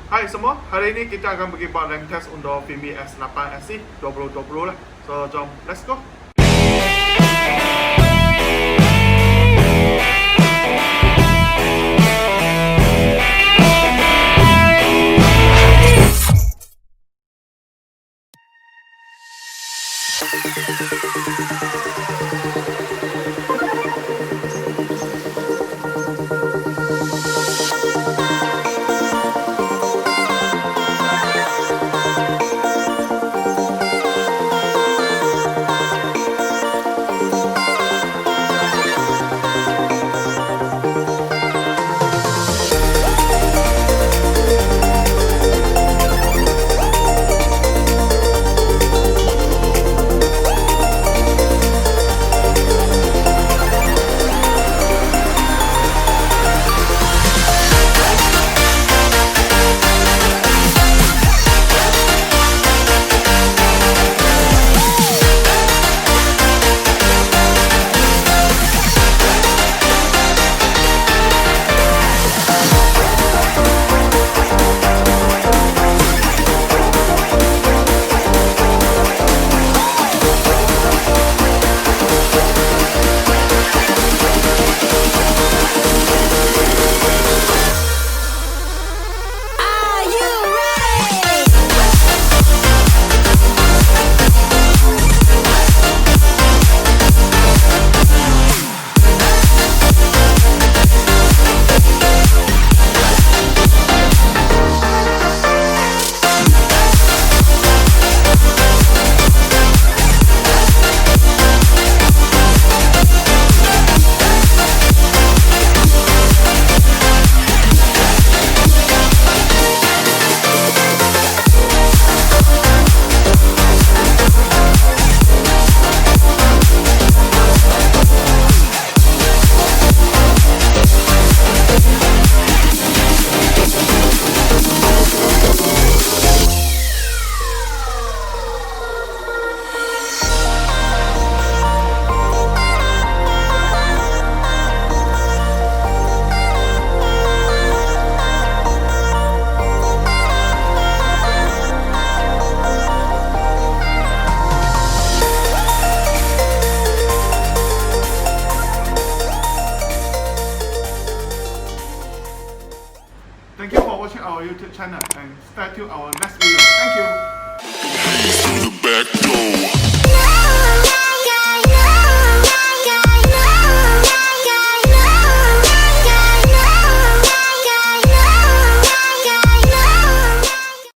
Hai semua, hari ini kita akan pergi buat rank test untuk Fimi X8Se 2020 lah. So, jom, let's go. Thank you for watching our YouTube channel and stay tuned our next video. Thank you. Through the back door.